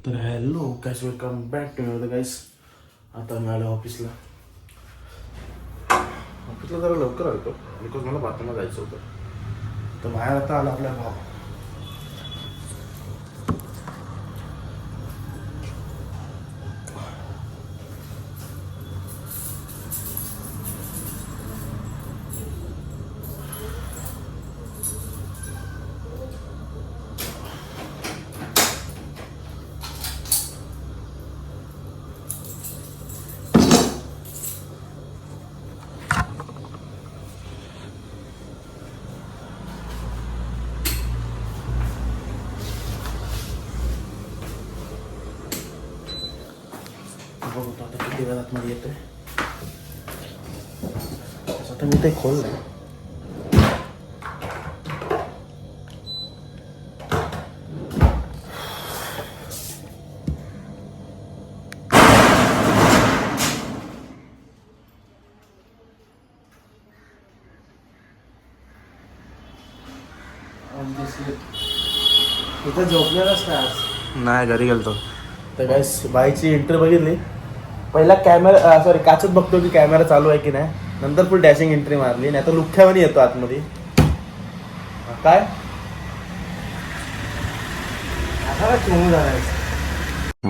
तर hello guys, welcome back to the guys. आता मी आलो ऑफिसला जरा लवकर आलो बिकॉज मला बाथरूमला जायचं होतं. तर बाहेर आता आला आपला भाव. बघतो आता किती वेळात मध्ये येतोय. आता मी ते खोललंय. इथं झोपलेलाच काय आज? नाही, घरी गेलतो. तर गाईस बाईची एंट्री बघितली. पहिला कॅमेरा काचत बघतो की कॅमेरा चालू आहे की नाही. नंतर फुल डॅशिंग एंट्री मारली. नाही तर लुख्यावानी येतो आतमध्ये. काय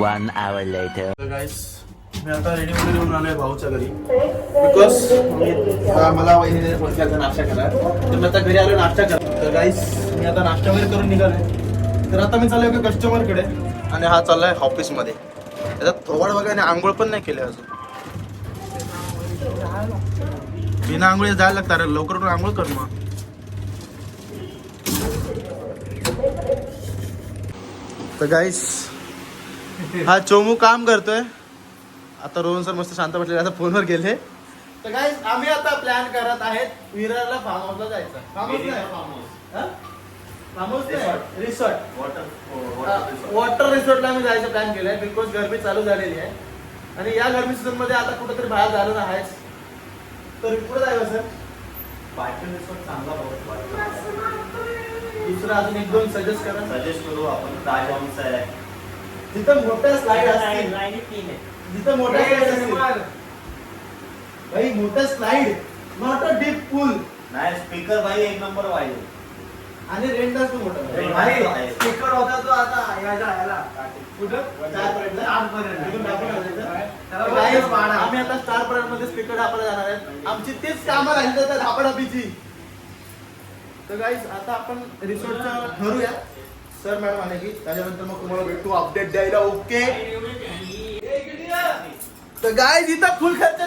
One hour later. गाईस मी आता रेडी वगैरे येऊन आलोय भाऊच्या घरी. बिकॉज मला वहिनीने फोन केला नाश्ता करा. तर मी आता घरी आलो नाश्ता करा. तर गाईस मी आता नाश्ता वगैरे करून निघालोय. तर आता मी चाललोय एका कस्टमरकडे आणि हा चाललाय ऑफिसमध्ये. त्याचा थोबाड वगैरे आंघोळ पण नाही केले अजून. बिना आंघोळी जायला लागतं. अरे लवकर आंघोळ कर मग. तर गाईस हा चोमू काम करतोय. आता रोहन सर मस्त शांत बसलेले आता फोनवर गेले. तर गाईस आम्ही आता प्लॅन करत आहेत विरारला फार्म हाऊसला जायचं. फार्म हाऊस नाही, रिसॉर्ट. वॉटर रिसॉर्टला आम्ही जायचं प्लॅन केलंय. बिकॉज गरमी चालू झालेली आहे आणि या गरमी सीझन मध्ये आता कुठेतरी बाहेर झालं ना आहेच. तर कुठे जायचं सर? पायथन रिसॉर्ट चांगला दुसरं अजून एक दोन सजेस्ट करा. सजेस्ट करू आपण. राजहंस आहे जिथं मोठ्या स्लाइड असतील, जिथं मोठ्या स्लाइड असतील भाई, मोठ्या स्लाइड, नॉट अ डीप पूल. नाही, स्पीकर भाई एक नंबर पाहिजे आणि रेंट असतो मोठा. स्पीकर होता तो आता याला कुठं? आठपर्यंत. आम्ही आता स्टार पर्यंत मध्ये स्पीकर ढापायला जाणार आहेत. आमची तेच कामं राहिली तर ढापाढापीची. तर गाईस आता आपण रिसॉर्टचं ठरूया. सर मॅडम आले की त्याच्यानंतर मग तुम्हाला भेटू अपडेट द्यायला. ओके. तर गाईस इथं फुल खर्च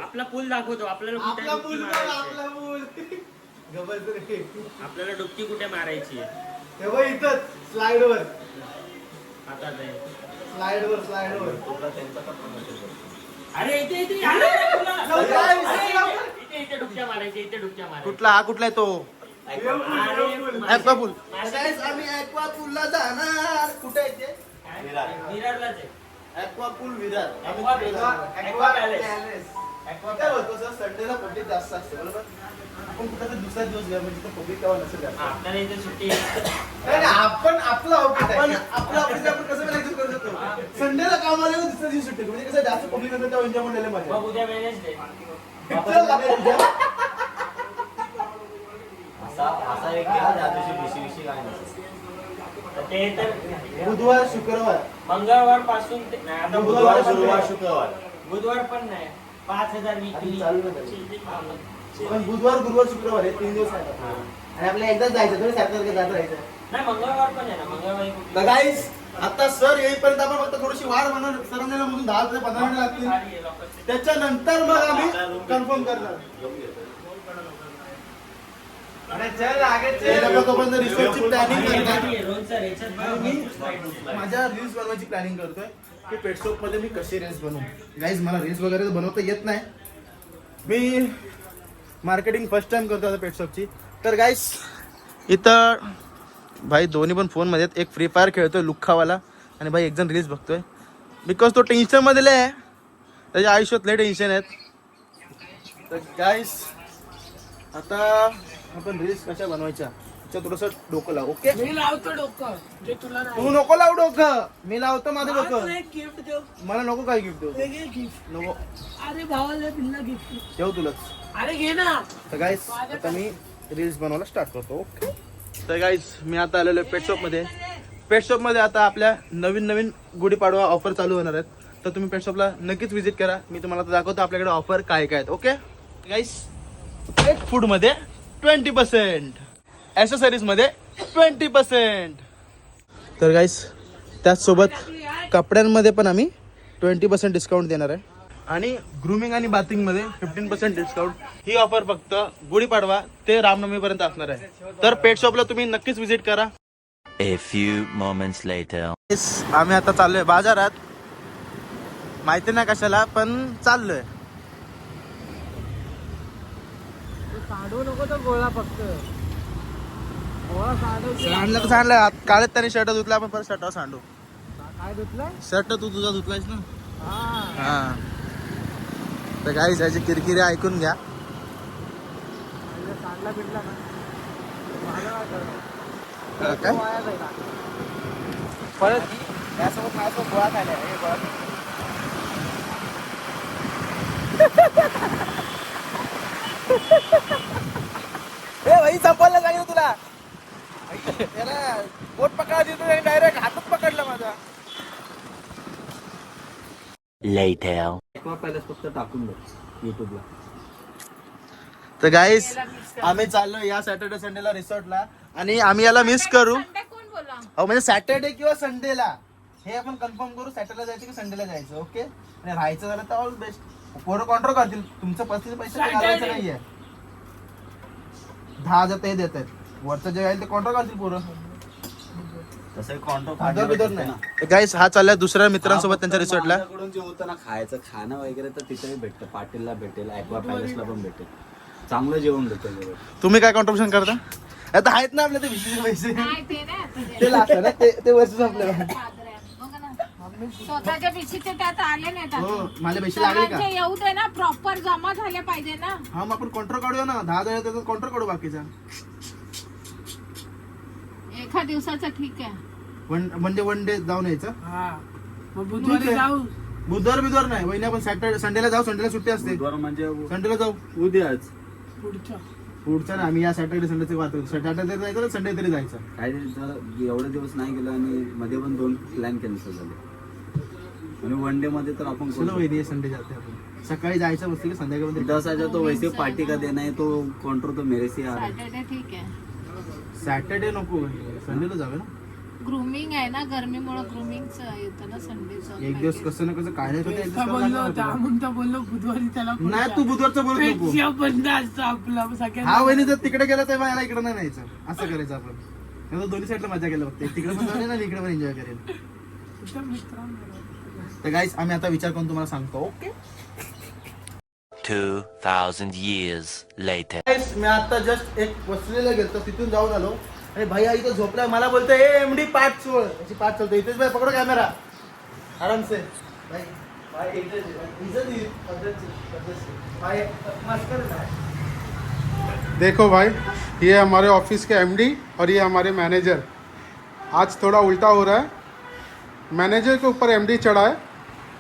आपला पूल दाखवतो. आपल्याला कुठे आपला पूल मारायची आपल्याला डुबकी कुठे मारायची आहे. तेव्हा इथं स्लाइडवर आता ते स्लाइडवर अरे इथे इथे इथे डुबक्या मारायची. इथे डुबक्या मारायची. कुठला हा कुठला आहे तो? ऍक्वा पूल. गाईस आम्ही ऍक्वा पूलला जाणार. कुठे आहे ते? विरारलाच आहे. Aqua pool Virar. Aqua palace. काय होतं सर, संडेला पब्लिक जास्त असते बरोबर. आपण कुठं तर दुसरा दिवस घ्या म्हणजे पब्लिक तेव्हा नसेल जास्त. आपल्याला इथे सुट्टी नाही आपण आपला आपण आपण कसं मॅनेज करू शकतो. संडेला काम आले दुसऱ्या दिवशी सुट्टी म्हणजे कसं जास्त पब्लिक असेल तेव्हा एन्जॉय करायला मग मजा. उद्या वेळेस असा एक केला त्या दिवशी विशी काय नसतं. ते तर बुधवार शुक्रवार मंगळवार पासून ते नाही, आता बुधवार, गुरुवार शुक्रवार बुधवार पण नाही. 5,000 विकली. पण बुधवार गुरुवार शुक्रवार हे 3 दिवस आहेत. आणि आपल्याला एकदाच जायचं थोडी सारखं जात राहायचं. नाही, मंगळवार पण आहे ना. मंगळवारी तर गाईस आता सर येईपर्यंत आपण फक्त थोडीशी वाढ बनवणार. सरांना मधून 10 ते 15 मिनिट लागतील. त्याच्यानंतर मग आम्ही कन्फर्म करणार. तोपर्यंत रिसॉर्टची प्लॅनिंग करणार. मी माझ्या रील्स बनवायची प्लॅनिंग करतोय की पेटशॉप मध्ये मी कशी रील्स बनवू. गाईज मला रील्स वगैरे बनवता येत नाही. मी मार्केटिंग फर्स्ट टाइम करतो आता पेटशॉपची. तर गाईस इथं भाई दोन्ही पण फोनमध्ये आहेत. एक फ्री फायर खेळतोय लुख्खावाला आणि भाई एक जण रील्स बघतोय. बिकॉज तो टेन्शनमध्ये आहे. त्याच्या आयुष्यात लय टेन्शन आहेत. तर गाईस आता आपण रील्स कशा बनवायच्या थोडस डोकं लाव. ओके मी लावतो डोकं जे तुला नाही. तू नको लावू डोकं, मी लावतो माझं मला डोकं. एक गिफ्ट देऊ. मला नको काय गिफ्ट देऊ. हे घे गिफ्ट. नको अरे भावाला बिल्ला गिफ्ट. देऊ तुलाच. अरे घे ना. तर गाईस आता मी रील्स बनवायला स्टार्ट करतो. ओके तर गाईस मी आता आलेलो आहे पेट शॉपमध्ये. पेट शॉपमध्ये आता आपल्या नवीन गुढीपाडवा ऑफर चालू होणार आहेत. तर तुम्ही पेट शॉपला नक्कीच व्हिजिट करा. मी तुम्हाला आता दाखवतो आपल्याकडे ऑफर काय काय आहेत. ओके गाईस पेट फूडमध्ये 20%, ॲसेसरीजमध्ये 20%. तर गाईस त्याचसोबत कपड्यांमध्ये पण आम्ही 20% डिस्काउंट देणार आहे. आणि ग्रूमिंग आणि बाथिंगमध्ये 15% डिस्काउंट. ही ऑफर फक्त गुढीपाडवा ते रामनवमीपर्यंत असणार आहे. तर पेट शॉपला तुम्ही नक्कीच व्हिजिट करा. A few moments later. आम्ही आता चाललोय बाजारात. माहिती नाही कशाला पण चाललोय. साडू नको तो गोळा फक्त. गोळा साडू. सांडलं तर सांडलं. काळेत त्याने शर्ट धुतला, आपण परत शर्टावर सांडू. काय धुतलं? शर्ट तू तुझा धुतलायस ना. हा. हा तर काही त्याची किरकिरी ऐकून घ्या. सांडला बिडला ना. माझं काय करणार? काय वाया जाईल. परत यासोबत माझ्यासोबत गोळा खायला हे गोळा. ए भाई संपवलं सांगितलं तुला. त्याला बोट पकडा देतो डायरेक्ट हातच पकडला माझा. Later. पहिलेच फक्त टाकून दे युट्यूबला. तर गाईस आम्ही चाललो या सॅटर्डे संडेला रिसॉर्टला. आणि आम्ही याला मिस करू. हो म्हणजे सॅटर्डे किंवा संडेला हे आपण कन्फर्म करू. सॅटर्डेला जायचं की संडेला जायचं. ओके आणि राहायचं झालं तर ऑल बेस्ट. पोरं कॉन्ट्रोल करतील. तुमचं पस्तीस पैसे घालायचं नाहीये. 10,000 ते देत आहेत. वरचं जे आहे ते कॉन्ट्रोल करतील पोरं. तसं कॉन्ट्रॅक्ट आदर बिदर नाही. गाईस हा चाललाय दुसऱ्या मित्रांसोबत त्यांच्या रिसॉर्टला. आपल्याकडून जे होतं ना खायचं खाणं वगैरे तर तिथे भेटतं. पाटीलला भेटेल, ॲक्वा पॅलेसला पण भेटेल. चांगलं जेवण भेटेल. तुम्ही काय कॉन्ट्रिब्युशन करता? आता आहेत ना आपल्या ते विशेष पैसे नाही, ते नाही. ते लागतं ना ते वर्ष आपल्याला. बघा ना. स्वतःच्या पिशीचे त्यात आले नाहीत हो अजून. मला पैसे लागले का? सर्वांचे येऊ दे ना, प्रॉपर जमा झाले पाहिजे ना. हा मग आपण कॉन्ट्रॅक्ट काढूया ना. 10,000 त्याचा कॉन्ट्रॅक्ट काढू बाकीचा. एका दिवसाचं ठीक आहे. वन डे जाऊन यायचं. हा. मग बुधवारी जाऊ. बुधवार नाही वहिनी. आपण सॅटर्डे संडेला जाऊ. संडेला सुट्टी असते. बुधवार म्हणजे संडेला जाऊ. उद्याच पुढच्या ना आम्ही या सॅटर्डे संडेचे वाद करू. सॅटर्डे जायचं तर संडे तरी जायचं. काहीतरी जर एवढे दिवस नाही गेलो आणि मध्ये पण 2 प्लॅन कॅन्सल झाले. आणि वन डे मध्ये तर आपण चलो वहिनी संडे जाते आपण. सकाळी जायचं बसते की संध्याकाळी 10 हजार तो वैसे पार्टी का देना है तो कॉन्ट्रो तो मेरे से आ रहा है. सॅटर्डे ठीक आहे. सॅटर्डे नको संडेला जाऊया ना. ग्रुमिंग आहे ना, गरमीमुळे ग्रुमिंगचं येतं ना संडेचं. एक दिवस कसं ना कसं काय नाही होतं, adjust करावं बोललो लागणार होता आपल्याला. म्हणता बोललो बुधवारी त्याला नाही तू बुधवारचं बोलत नको. पेटशिया बंद असतं आपला हा सगळ्यांना. वहिनी जर तिकडे गेला तर मला इकडे नाही न्यायचं. असं करायचं आपण. नाही दोन्ही साईडला मजा केलं फक्त. तिकडे पण जाऊन ना इकडे पण एन्जॉय करेल. तुझ्या मित्रांबरोबर. तर गाईस आम्ही आता विचार करून तुम्हाला सांगतो. Okay 2,000 years later. गाईस मी आता जस्ट एक बसलेला गेलो तिथून जाऊन आलो. आणि भैया इथं झोपलाय. मला बोलतोय ए एमडी पाठ सोड. याची पाठ चालतो इथेच. भाई पकडो कॅमेरा आराम से. भाई भाई इज्जत दी भाई मस्त कर. देखो भाई, ये हमारे ऑफिस के एमडी और ये हमारे मैनेजर. आज थोड़ा उल्टा हो रहा है. मैनेजर के ऊपर एमडी चढ़ा है.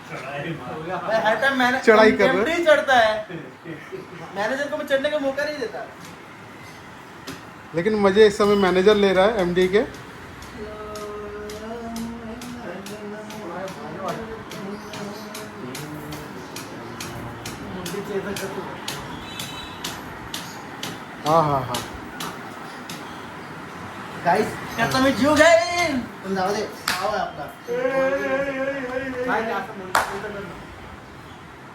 भाई हर टाइम मैंने चढ़ाई कर रहे. एमडी चढ़ता है. मैनेजर को मैं चढ़ने का मौका नहीं देता. लेकिन मजे इस समय मैनेजर ले रहा है एमडी के. हाँ हाँ हाँ. गाईस त्याचा मी जीव घेईन. पण जाऊ दे नाव आहे आपला. काय ते असं म्हणतो.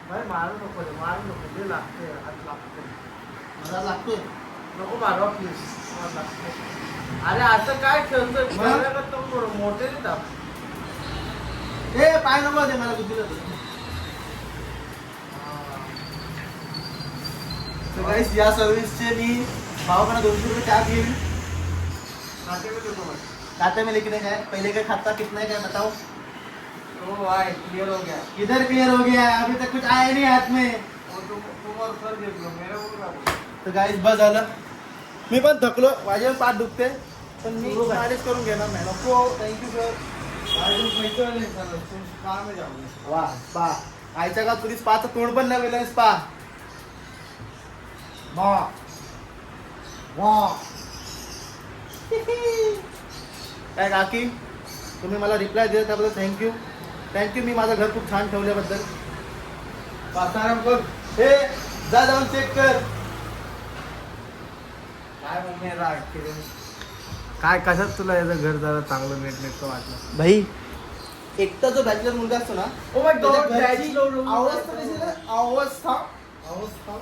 भाई मारू नको रे, मारू नको. ते लागतोय हात लागतोय. मला लागतोय. नको मारवा प्लीज. अरे असं काय खेळतोय. मोठे ए पाय नको दे मला बुद्धीला. तो गाइस या सर्विसचे मी भावाकडे 200 रुपये चार्ज घेईल. खाते में लिखने का है. पहले का खाता कितना है क्या बताओ. ओ भाई क्लियर हो गया. किधर क्लियर हो गया. अभी तक कुछ आया नहीं हाथ में. तो गाइस बस झालं. मी पण थकलो, माझे पाठ दुखते, पण मी मॅनेज करून घेणार नाही. नको, थँक्यू सर. वा स्पा, आईच्या का तुझी स्पाचं तोंड पण नाही गेलं स्पा. वा वा. काय काकी, तुम्ही मला रिप्लाय दिला त्याबद्दल थँक्यू. मी माझं घर खूप छान ठेवल्याबद्दल. पासाराम कर, हे जा जाऊन चेक कर. काय मम्मी राग काय कशात तुला याचं घर जरा चांगलं नीटनेटकं वाटलं? भाई, एकटा जो बॅचलर मुलगा असतो ना, Oh my God, त्याच्या घरची bachelor. अवस्था कशी आहे ना, अवस्था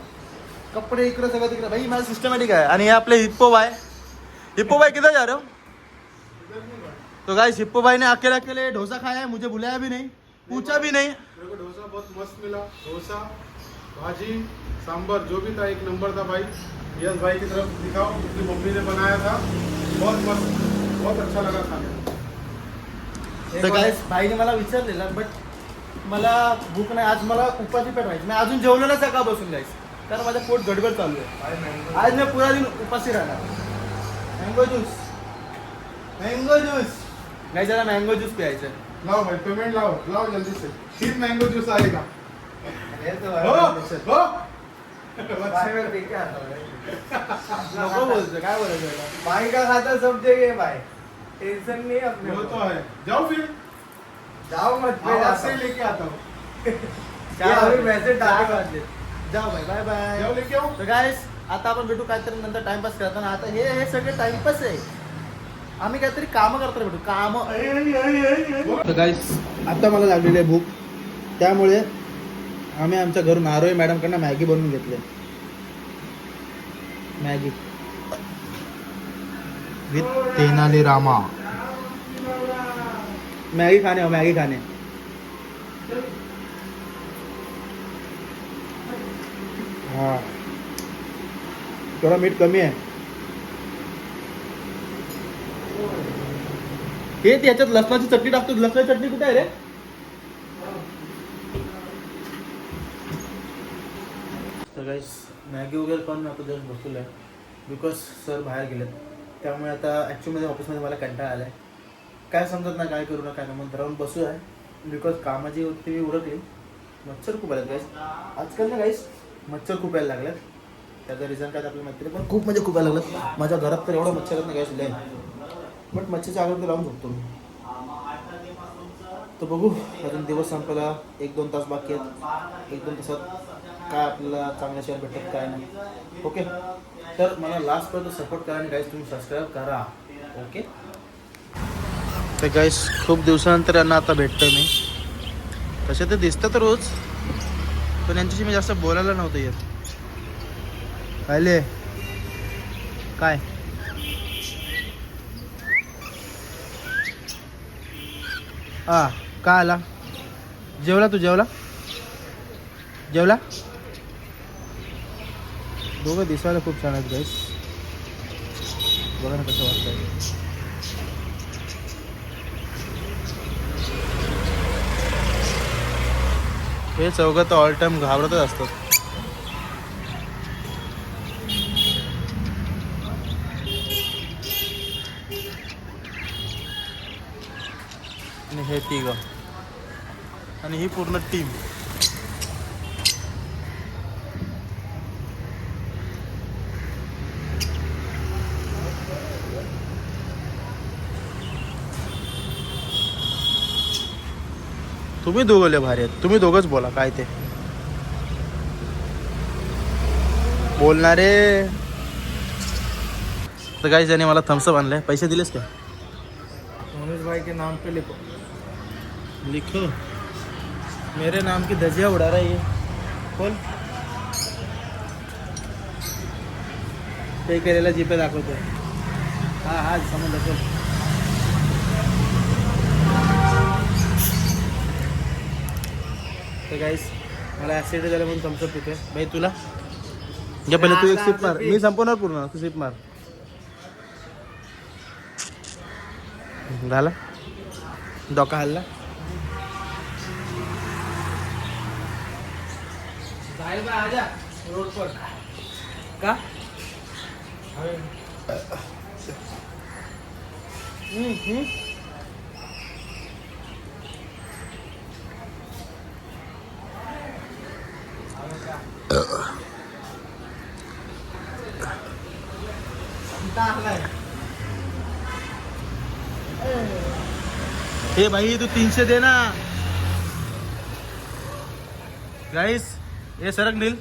कपडे इकडे सगळं तिकडे. भाई माझं सिस्टमॅटिक आहे. आणि हे आपले हिप्पो भाई किधर जा रहे हो? तो गाइस हिप्पो भाई ने अकेले डोसा खाया है, मुझे बुलाया भी नहीं, पूछा भी नहीं. मेरे को डोसा बहुत मस्त मिला. डोसा, भाजी, सांबर जो भी था एक नंबर था भाई. यस भाई की तरफ दिखाओ, उसकी मम्मी ने बनाया था. बहुत मस्त, बहुत अच्छा लगा खाने. तर गाइस भाईने मला विचारलेलं, बट मला भूक नाही. आज मला उपाशी पेट व्हायची. मी अजून जेवलो ना सकाळपासून गाइस, कारण माझं पोट गडबड चालू आहे. आज मी पुरा दिन उपाशी राहणार. मँगो ज्यूस गाइस, जरा मँगो ज्यूस प्यायचं. लाओ भाई, पेमेंट लाओ जल्दी से. 3 मैंगो जूस आएगा. हो. नको बोलतो, काय बोलायचं? भाई का खाता सब जगह भाई, टेंशन नहीं अपने वो को. तो है. जाओ फिर. जाओ मत, मैं आज जाता से हूँ. लेके आता हूँ. ये अभी मैसेज डाले. जाओ बाय बाय बाय. जाओ लेके आओ. तर गाइस आता आपण भेटू काहीतरी नंतर टाइमपास करताना. आता हे सगळे टाइमपास आहे. आम्ही काहीतरी कामं करताना भेटू, काम. तर गाइस आता मला लागलेली आहे भूक, त्यामुळे आम्ही आमच्या घरून आरोही मॅडमकडनं मॅगी बनवून घेतले. Maggi with Tenali Rama. Maggi खाणे हो, मॅगी खाणे. हा, थोडा मीठ कमी आहे. हे त्याच्यात लसणाची चटणी टाकतो. लसणाची चटणी कुठे आहे रे? तर गाइस मॅगी वगैरे करून आता जस्ट बसलो आहे, बिकॉज सर बाहेर गेलेत. त्यामुळे आता ॲक्च्युअली ऑफिसमध्ये मला कंटाळा आला आहे. काय समजत नाही, काय करू ना काय म्हणून राहून बसू आहे. बिकॉज कामाची होती मी उरकली. मच्छर खूप आल्यात गाइस आजकाल ना गाइस, मच्छर खूप यायला लागल्यात. त्याचं रिझन काय आपल्याला माहिती नाही, पण खूप म्हणजे खूप यायला लागलं. माझ्या घरात तर एवढं मच्छर येत नाही गाइस लय, बट मच्छरच्या आगरती लावून झोपतो मी. तर बघू, अजून दिवस संपायला 1-2 तास बाकी आहेत. 1-2 तासात काय आपल्याला चांगल्या शेअर भेटत काय नाही. ओके, तर मला लास्टपर्यंत सपोर्ट करा आणि गाईस तुम्ही सबस्क्राईब करा. ओके. तर गाईस खूप दिवसानंतर यांना आता भेटतोय मी. तसे ते दिसतात रोज, पण यांच्याशी मी जास्त बोलायला नव्हतं येत. पाहिले काय काय आला? जेवला तू? जेवला? दोघं दिसायला खूप छान आहेत गाईस. बघा ना कसं वाटतंय. हे चौघं तर ऑल टाइम घाबरतच असतात. आणि हे तिघं आणि ही पूर्ण टीम. तुम्ही दोघं लय भारी आहेत. तुम्ही दोघंच बोला काय ते बोलणारे. तर गाइस याने मला थम्सअप आणलाय. पैसे दिलेस का? मनोज भाई के नाम पे लिखो. लिखो मेरे नाम की धजिया उड़ा रहा है ये. बोल. पे केलेला जीपे दाखवतोय. हा समजलं. चल तर गाइस मला ॲसिडिटी झालं म्हणून थम्सअप पितोय. भाई तुला घे पहिले. तू एक सिप मार, मी संपवणार पूर्ण. तू सिप मार. झाला डोका हल्ला. साहिल भाई आजा रोड पर. का हे भाई तू 300 दे ना गाईस. हे सरक नील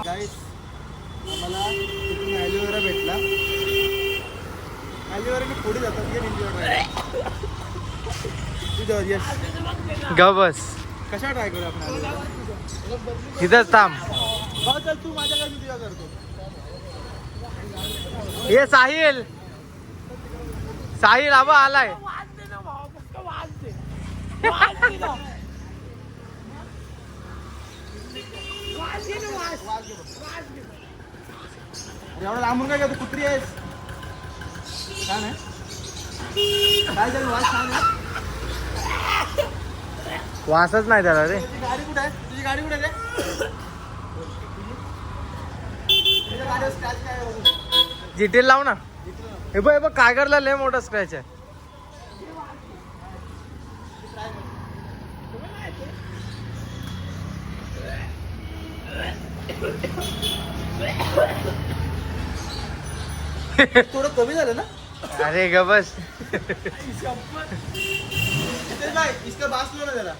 गाईस. आम्हाला तिथून ॲलोवेरा भेटला. ॲलोवेराने पुढे जातात. ये यस ग बस कशा ट्राय करू आपण ॲलोवेरा. इथंच थांब. हो चल तू माझ्याकडे मी तुझ्या करतो. ये साहिल साहिल आबा आलाय. वाज दे ना भावा, फक्त वाज दे. वाज दे ना. वाज दे ना, वाज. Was they. अरे एवढं लांबून काय करतो. कुत्री आहेस. छान आहे. काय झालं वाज छान आहे. वासच नाही त्याला रे. तुझी गाडी कुठे आहे. तुझी गाडी कुठे आहे रे. तुझ्या गाडीवर स्क्रॅच काय आहे बघू. जिटेल लाव ना. हे बघ कागरला लय मोठा स्क्रॅच आहे. थोडं कमी झालं ना. अरे ग बस. भाई इसका बास लो ना जरा.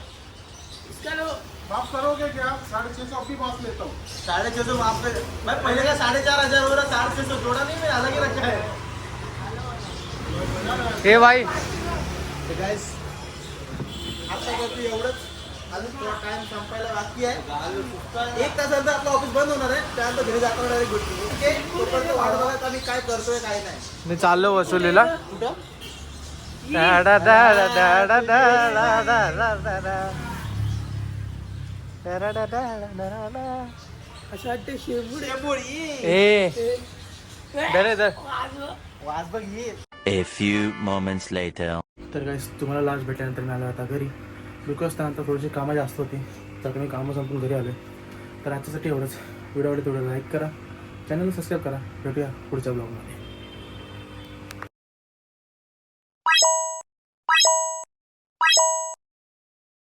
माफ करोगे क्या? 650 अभी पास लेता हूँ. 650 माफ कर भाई. पहले का 4,500 हो रहा. 400 जोड़ा नहीं. मैं अलग ही रखा है. हे भाई गाइस आता करतो एवढंच. अजून थोडा टाइम संपायला बाकी आहे. 1 तासानंतर आपलं ऑफिस बंद होणार आहे. त्यानंतर घरी जाताना डायरेक्ट भेटतो. ओके तोपर्यंत वाट बघा आम्ही काय करतोय काय नाही. मी चाललो वसुलीला. कुठं डाडा डाडा डाडा डाडा डाडा डाडा. डाडा डाडा डाडा. असं वाटतं शेंबूड ए दरे दर. वाज बघ ये. A few moments later. तर गाइस तुम्हाला लास्ट भेटल्यानंतर मी आलो आता घरी. बिकॉज त्यानंतर थोडीशी कामं जास्त होती. तर मी कामं संपून घरी आले. तर आजच्यासाठी एवढंच. व्हिडिओ आवडले तेवढं लाईक करा. चॅनलला सबस्क्राईब करा. भेटूया पुढच्या ब्लॉगमध्ये.